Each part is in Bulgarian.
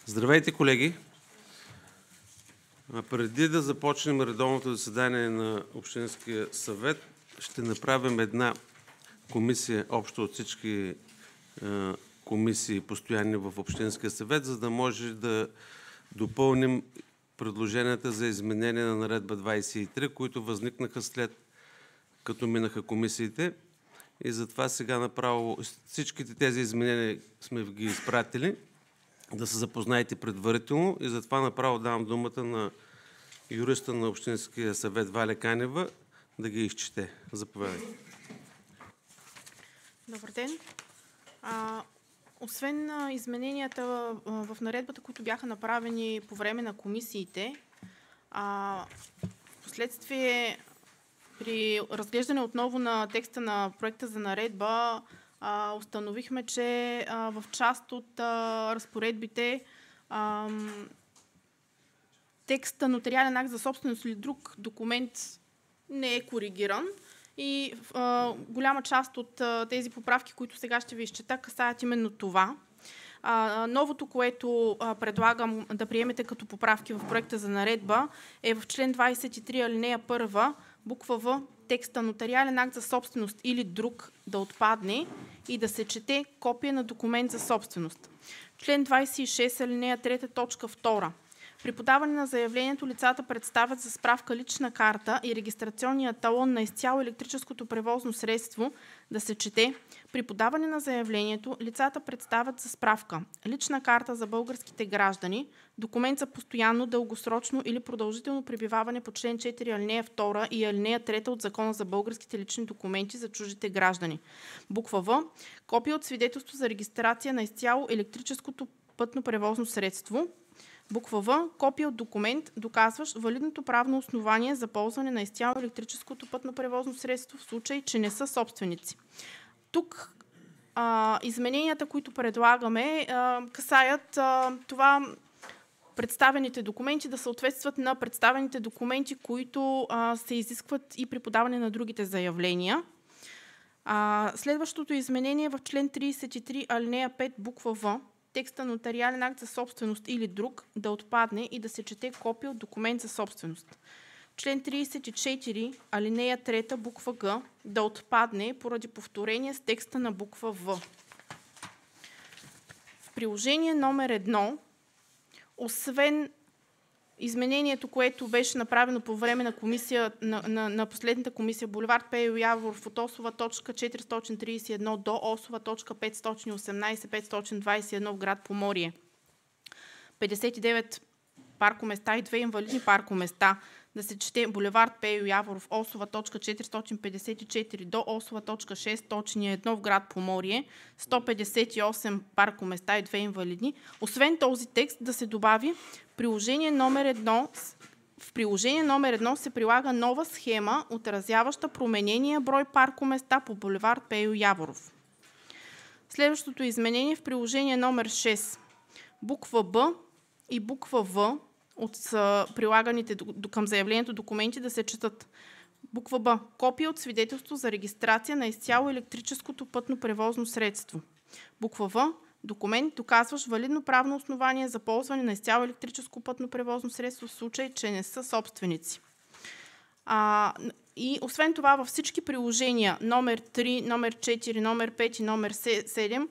Здравейте, колеги! Преди да започнем редовното заседание на Общинския съвет, ще направим една комисия, общо от всички комисии постоянни в Общинския съвет, за да може да допълним предложенията за изменение на наредба 23, които възникнаха след като минаха комисиите. И затова сега направо всичките тези изменения сме ги изпратили, да се запознаете предварително, и затова направо давам думата на юриста на Общинския съвет Валя Канева да ги изчете. Заповядайте. Добър ден. Освен измененията в наредбата, които бяха направени по време на комисиите, впоследствие при разглеждане отново на текста на проекта за наредба установихме, че в част от разпоредбите текста нотариален акт за собственост или друг документ не е коригиран и голяма част от тези поправки, които сега ще ви изчета, касаят именно това. Новото, което предлагам да приемете като поправки в проекта за наредба, е в член 23 алинея 1, буква В, текста нотариален акт за собственост или друг да отпадне и да се чете копия на документ за собственост. Член 26 алинея 3 точка 2. При подаване на заявлението лицата представят за справка лична карта и регистрационния талон на изцяло електрическото превозно средство, да се чете: при подаване на заявлението лицата представят за справка лична карта за българските граждани, документ за постоянно, дългосрочно или продължително пребиваване по член 4 алинея 2 и алинея 3 от Закона за българските лични документи за чуждите граждани. Буква В, копия от свидетелство за регистрация на изцяло електрическото пътно превозно средство. Буква В, копия от документ, доказващ валидното правно основание за ползване на изцяло електрическото пътно превозно средство в случай, че не са собственици. Тук измененията, които предлагаме, касаят това представените документи да съответстват на представените документи, които се изискват и при подаване на другите заявления. Следващото изменение е в член 33 алинея 5 буква В, текста нотариален акт за собственост или друг да отпадне и да се чете копия от документ за собственост. Член 34, алинея 3, буква Г да отпадне поради повторение с текста на буква В. В приложение номер 1, освен изменението, което беше направено по време на комисия, на последната комисия Булевард Пейо Яворов от Осова точка 431 до Осова точка 518-521 в град Поморие, 59 паркоместа и 2 инвалидни паркоместа, да се чете Булевард Пейо Яворов, Осова точка 454 до Осова точка 601 в град Поморие, 158 паркоместа и 2 инвалидни. Освен този текст да се добави приложение номер 1. В приложение номер 1 се прилага нова схема, отразяваща променения брой паркоместа по Булевард Пейо Яворов. Следващото изменение в приложение номер 6. Буква Б и буква В от прилаганите към заявлението документи да се четат: буква Б, копия от свидетелство за регистрация на изцяло електрическото пътно превозно средство. Буква В, документ, доказващ валидно правно основание за ползване на изцяло електрическо пътно превозно средство в случай, че не са собственици. И освен това във всички приложения номер 3, номер 4, номер 5 и номер 7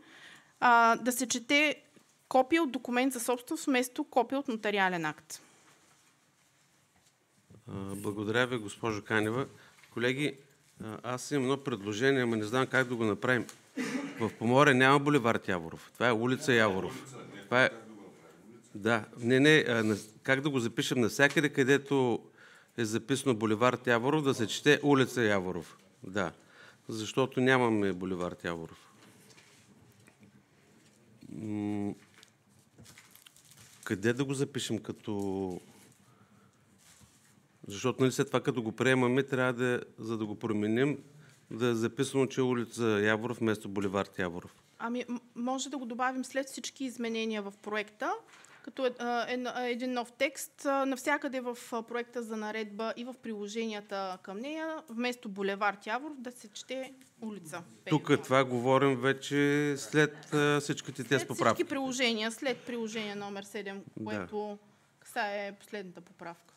да се чете копия от документ за собственост вместо копия от нотариален акт. Благодаря ви, госпожо Канева. Колеги, аз имам едно предложение, ама не знам как да го направим. В Поморие няма булевард Яворов. Това е улица Яворов. Това е... Да, как да го запишем навсякъде, където е записано булевард Яворов, да се чете улица Яворов. Да, защото нямаме булевард Яворов. Къде да го запишем като... Защото след това, като го приемаме, трябва за да го променим, да е записано, че е улица Яворов вместо булевард Яворов. Може да го добавим след всички изменения в проекта, като един нов текст. Навсякъде в проекта за наредба и в приложенията към нея, вместо булевард Яворов да се чете улица. Тук това говорим вече след всичките тези поправки. Всички приложения, след приложение номер 7, което касае последната поправка.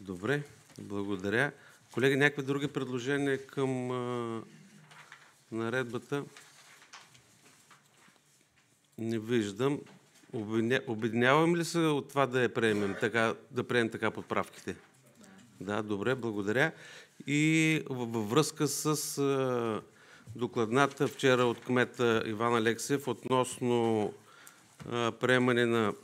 Добре, благодаря. Колеги, някакви други предложения към наредбата? Не виждам. Обединяваме ли се от това да я приемем, да приемем така поправките? Да, добре, благодаря. И във връзка с докладната вчера от кмета Иван Алексиев относно приемане на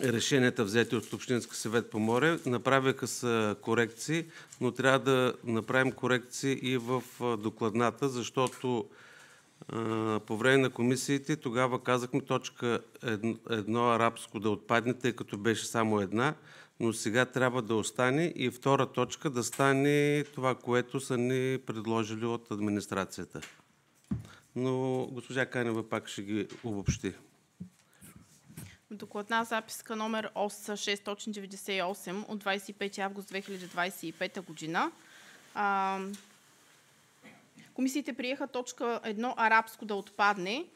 решенията, взети от Общински съвет Поморие, направиха са корекции, но трябва да направим корекции и в докладната, защото по време на комисиите тогава казахме точка 1 арабско да отпадне, тъй като беше само една, но сега трябва да остане и втора точка да стане това, което са ни предложили от администрацията. Но госпожа Канева пак ще ги обобщи. Докладна записка номер ОС 698 от 25 август 2025 година. Комисиите приеха точка 1 арабско да отпадне,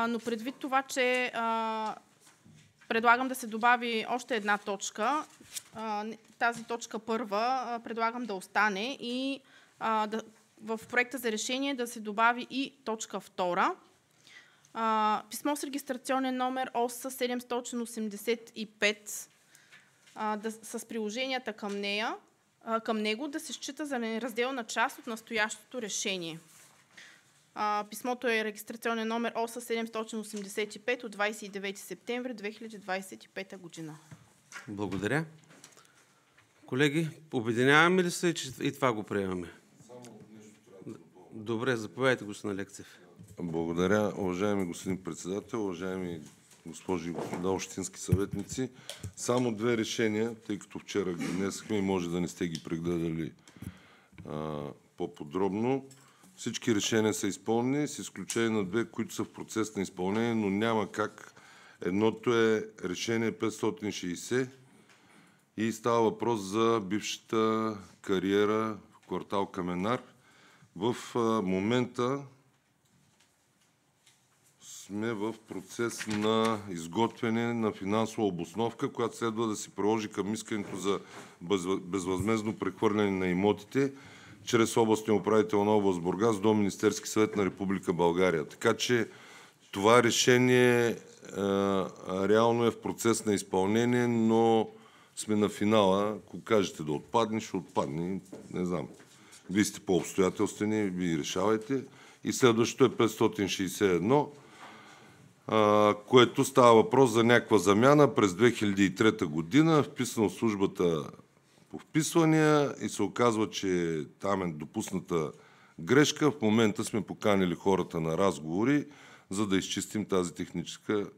но предвид това, че предлагам да се добави още една точка, тази точка първа предлагам да остане и в проекта за решение да се добави и точка 2. Писмо с регистрационен номер ОС 785 с приложенията към него да се счита за неразделна част от настоящото решение. Писмото е регистрационен номер ОС 785 от 29 септември 2025 година. Благодаря. Колеги, обединяваме ли се и това го приемаме? Добре, заповядайте, господин Алексиев. Благодаря, уважаеми господин председател, уважаеми госпожи и господа общински съветници. Само две решения, тъй като вчера ги внесахме и може да не сте ги прегледали по-подробно. Всички решения са изпълнени, с изключение на две, които са в процес на изпълнение, но няма как. Едното е решение 560 и става въпрос за бившата кариера в квартал Каменар. В момента сме в процес на изготвяне на финансова обосновка, която следва да се приложи към искането за безвъзмездно прехвърляне на имотите чрез областния управител на област Бургас до Министерски съвет на Република България. Така че това решение реално е в процес на изпълнение, но сме на финала. Ако кажете да отпадне, ще отпадне. Не знам. Вие сте по-обстоятелствени, вие решавайте. И следващото е 561, което става въпрос за някаква замяна през 2003 година, вписано в службата по вписвания и се оказва, че там е допусната грешка. В момента сме поканили хората на разговори, за да изчистим тази техническа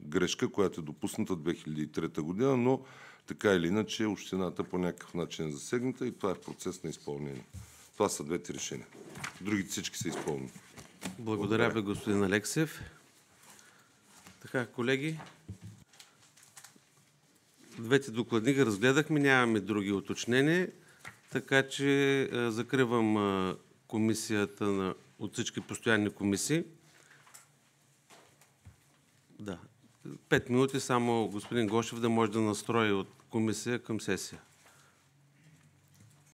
грешка, която е допусната 2003 година, но така или иначе общината по някакъв начин е засегната и това е в процес на изпълнение. Това са двете решения. Другите всички са изпълнени. Благодаря ви, господин Алексиев. Така, колеги, двете докладни ги разгледахме, нямаме други уточнения, така че закривам комисията от всички постоянни комисии. Да. 5 минути само господин Гошев да може да настрои от комисия към сесия.